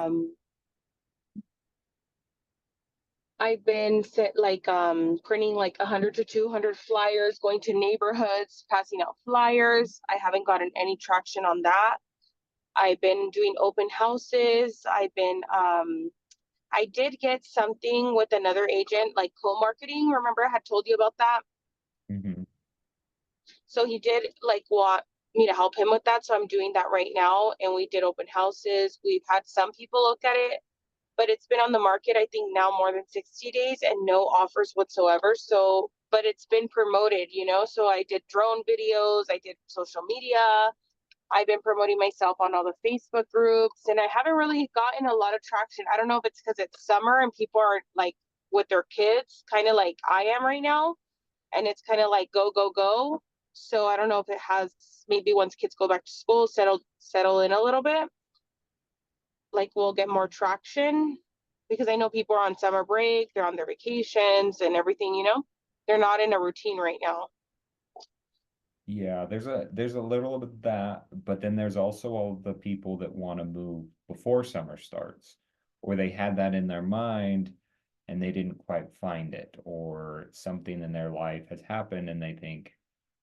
Um, I've been printing like 100 to 200 flyers, going to neighborhoods, passing out flyers. I haven't gotten any traction on that. I've been doing open houses. I did get something with another agent, like co-marketing. Remember I had told you about that? Hmm. So he did like want me to help him with that. So I'm doing that right now. And we did open houses. We've had some people look at it, but it's been on the market, I think now more than 60 days and no offers whatsoever. So, but it's been promoted, you know? So I did drone videos, I did social media. I've been promoting myself on all the Facebook groups and I haven't really gotten a lot of traction. I don't know if it's because it's summer and people are like with their kids, kind of like I am right now. And it's kind of like go, go, go. So I don't know if it has maybe once kids go back to school, settle in a little bit, like we'll get more traction because I know people are on summer break, they're on their vacations and everything, you know? They're not in a routine right now. Yeah, there's a little bit of that, but then there's also all the people that want to move before summer starts, or they had that in their mind and they didn't quite find it, or something in their life has happened and they think,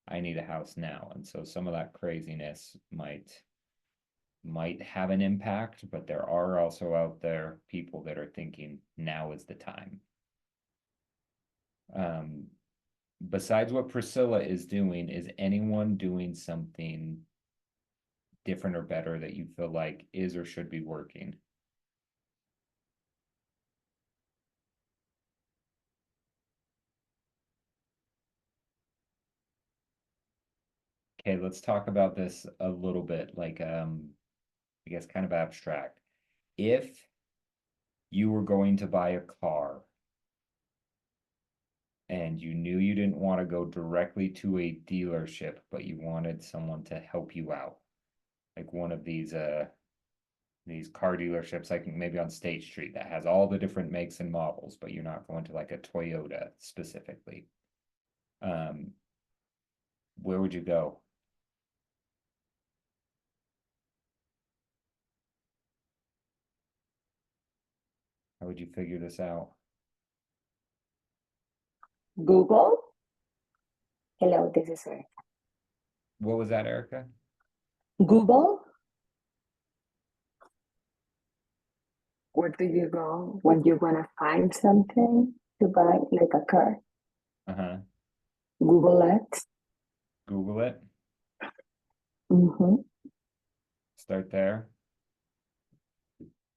I need a house now. And so some of that craziness might have an impact, but there are also out there people that are thinking now is the time. Um, Besides what Priscilla is doing, is anyone doing something different or better that you feel like is or should be working? Okay, let's talk about this a little bit, like I guess kind of abstract. If you were going to buy a car and you knew you didn't want to go directly to a dealership, but you wanted someone to help you out, like one of these car dealerships, like maybe on State Street, that has all the different makes and models, but you're not going to like a Toyota specifically. Um, where would you go? How would you figure this out? Google. Hello, this is her. What was that, Erica? Google. Where do you go when you want to find something to buy, like a car? Uh-huh. Google it. Google it. Mm-hmm. Start there.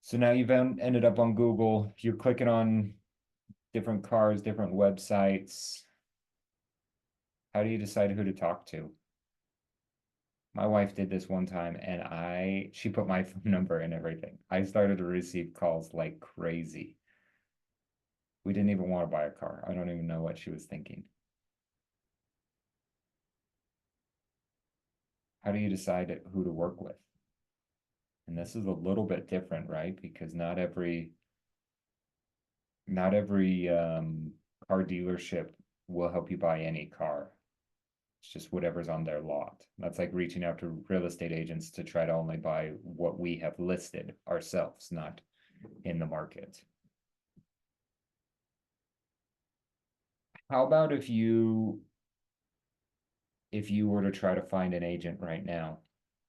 So now you've ended up on Google. You're clicking on different cars, different websites. How do you decide who to talk to? My wife did this one time and she put my phone number and everything. I started to receive calls like crazy. We didn't even want to buy a car. I don't even know what she was thinking. How do you decide who to work with? And this is a little bit different, right? Because not every car dealership will help you buy any car. It's just whatever's on their lot. That's like reaching out to real estate agents to try to only buy what we have listed ourselves, not in the market. How about if you were to try to find an agent right now,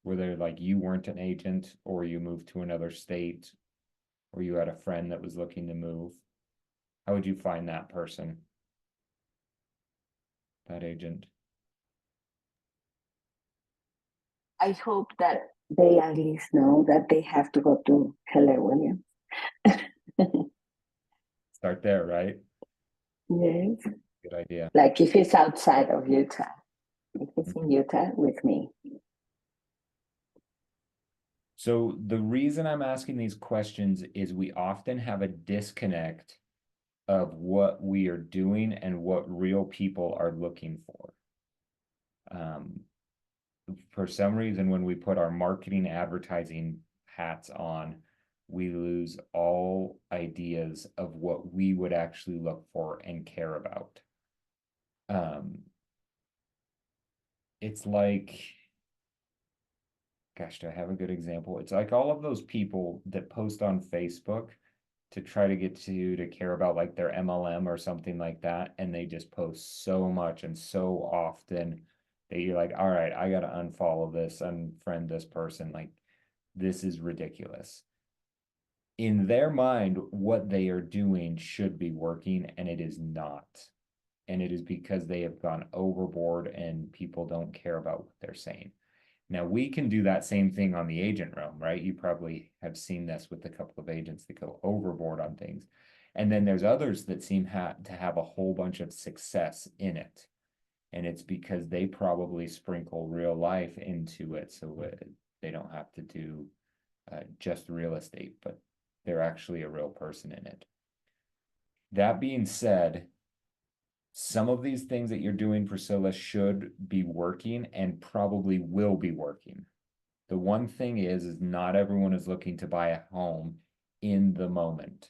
whether like you weren't an agent or you moved to another state or you had a friend that was looking to move, how would you find that person, that agent? I hope that they at least know that they have to go to Keller Williams. Start there, right? Yes. Good idea. Like if it's outside of Utah, if it's in Utah with me. So the reason I'm asking these questions is we often have a disconnect of what we are doing and what real people are looking for. Um, for some reason, when we put our marketing advertising hats on, we lose all ideas of what we would actually look for and care about. Um, it's like gosh, do I have a good example? It's like all of those people that post on Facebook to try to get you to care about like their MLM or something like that, and they just post so much and so often that you're like, all right, I gotta unfollow this, unfriend this person. Like, this is ridiculous. In their mind, what they are doing should be working, and it is not. And it is because they have gone overboard and people don't care about what they're saying. Now, we can do that same thing on the agent realm, right? You probably have seen this with a couple of agents that go overboard on things. And then there's others that seem to have a whole bunch of success in it. And it's because they probably sprinkle real life into it so they don't have to do just real estate, but they're actually a real person in it. That being said, some of these things that you're doing, Priscilla, should be working and probably will be working. The one thing is not everyone is looking to buy a home in the moment,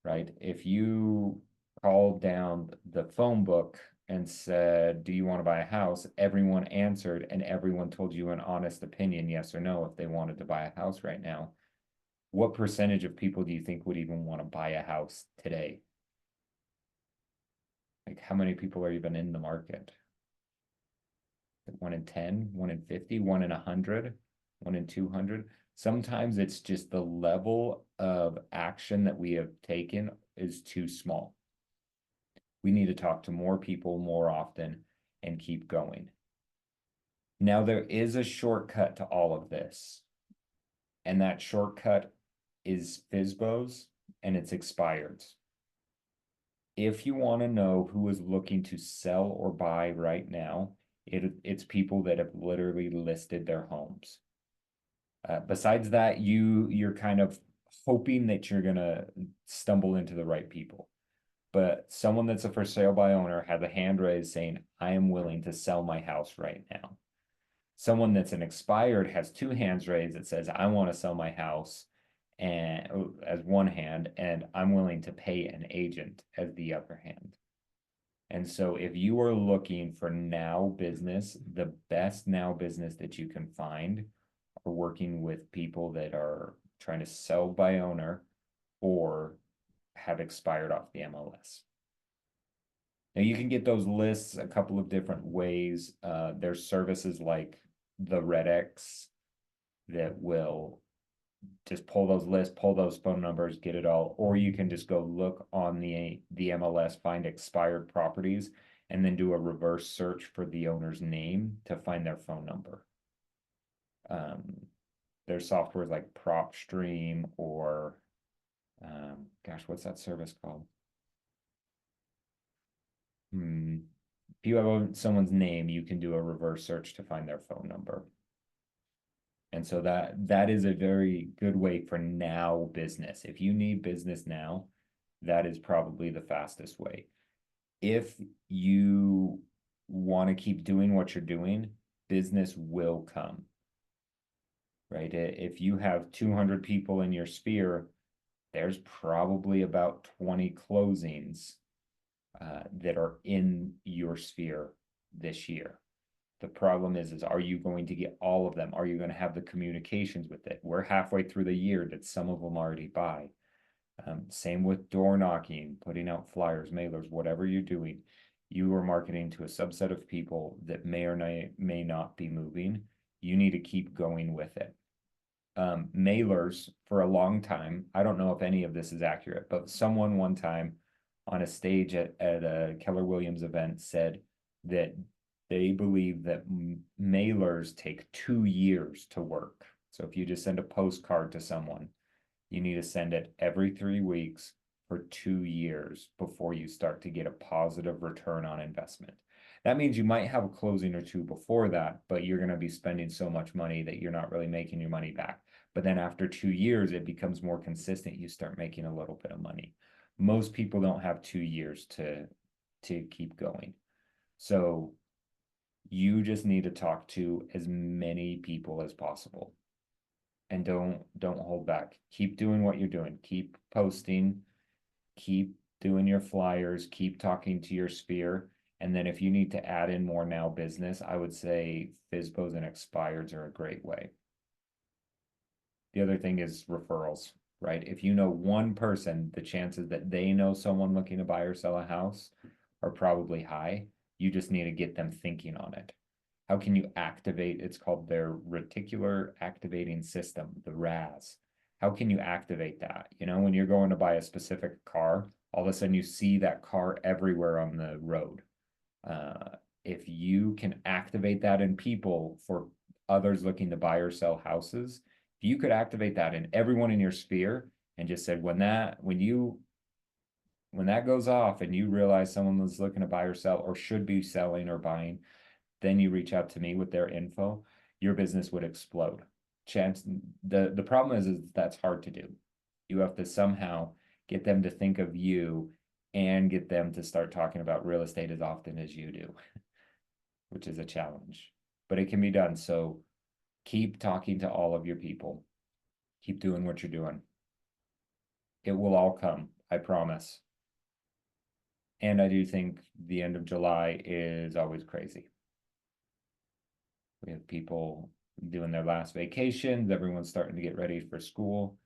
right? If you called down the phone book and said, do you want to buy a house? Everyone answered and everyone told you an honest opinion, yes or no, if they wanted to buy a house right now. What percentage of people do you think would even want to buy a house today? Like, how many people are even in the market? 1 in 10, 1 in 50, 1 in 100, 1 in 200. Sometimes it's just the level of action that we have taken is too small. We need to talk to more people more often and keep going. Now, there is a shortcut to all of this, and that shortcut is FSBOs and it's expired. If you want to know who is looking to sell or buy right now, it's people that have literally listed their homes. Besides that, you're kind of hoping that you're gonna stumble into the right people. But someone that's a for sale by owner had the hand raised saying, I am willing to sell my house right now. Someone that's an expired has two hands raised that says, I want to sell my house, and as one hand, and I'm willing to pay an agent as the other hand. And so if you are looking for now business, the best now business that you can find are working with people that are trying to sell by owner or have expired off the MLS. Now you can get those lists a couple of different ways. There's services like the RedX that will just pull those lists, pull those phone numbers, get it all, or you can just go look on the MLS, find expired properties, and then do a reverse search for the owner's name to find their phone number. There's softwares like PropStream or gosh, what's that service called? If you have someone's name, you can do a reverse search to find their phone number. And so that is a very good way for now business. If you need business now, that is probably the fastest way. If you want to keep doing what you're doing, business will come, right? If you have 200 people in your sphere, there's probably about 20 closings that are in your sphere this year. The problem is are you going to get all of them? Are you going to have the communications with it? We're halfway through the year. Did some of them already buy? Same with door knocking, putting out flyers, mailers, whatever you're doing. You are marketing to a subset of people that may or may not be moving. You need to keep going with it. Mailers for a long time, I don't know if any of this is accurate, but someone one time on a stage at a Keller Williams event said that they believe that mailers take 2 years to work. So if you just send a postcard to someone, you need to send it every 3 weeks for 2 years before you start to get a positive return on investment. That means you might have a closing or two before that, but you're going to be spending so much money that you're not really making your money back. But then after 2 years, it becomes more consistent. You start making a little bit of money. Most people don't have 2 years to keep going. So you just need to talk to as many people as possible. And don't hold back. Keep doing what you're doing. Keep posting, keep doing your flyers, keep talking to your sphere. And then if you need to add in more now business, I would say FSBOs and expireds are a great way. The other thing is referrals, right? If you know one person, the chances that they know someone looking to buy or sell a house are probably high. You just need to get them thinking on it. How can you activate? It's called their reticular activating system, the RAS. How can you activate that? You know, when you're going to buy a specific car, all of a sudden you see that car everywhere on the road. If you can activate that in people for others looking to buy or sell houses, if you could activate that in everyone in your sphere and just said, when that goes off and you realize someone was looking to buy or sell or should be selling or buying, then you reach out to me with their info, your business would explode. The problem is that's hard to do. You have to somehow get them to think of you and get them to start talking about real estate as often as you do, which is a challenge, but it can be done. So keep talking to all of your people. Keep doing what you're doing. It will all come, I promise. And I do think the end of July is always crazy. We have people doing their last vacations. Everyone's starting to get ready for school.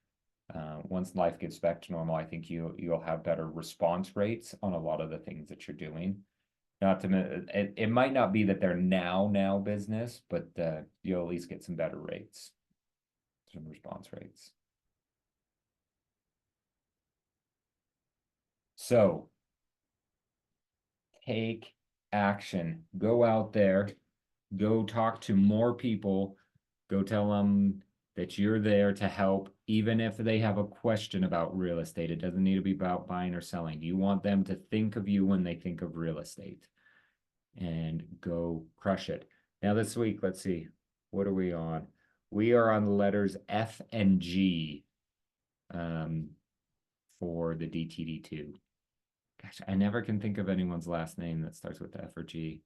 Once life gets back to normal, I think you'll have better response rates on a lot of the things that you're doing. Not to it might not be that they're now business, but you'll at least get some better rates, some response rates. So take action. Go out there. Go talk to more people. Go tell them that you're there to help, even if they have a question about real estate. It doesn't need to be about buying or selling. You want them to think of you when they think of real estate, and go crush it. Now this week, let's see, what are we on? We are on the letters F and G for the DTD2. Gosh, I never can think of anyone's last name that starts with F or G.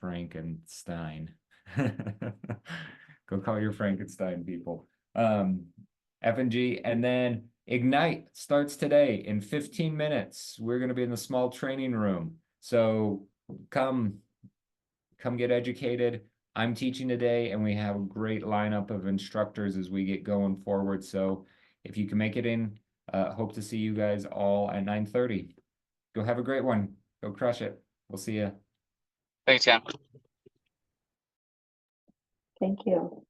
Frankenstein. Go call your Frankenstein people. F and G, and then Ignite starts today in 15 minutes. We're going to be in the small training room. So come get educated. I'm teaching today, and we have a great lineup of instructors as we get going forward. So if you can make it in, hope to see you guys all at 9:30. Go have a great one. Go crush it. We'll see you. Thanks, Cam. Thank you.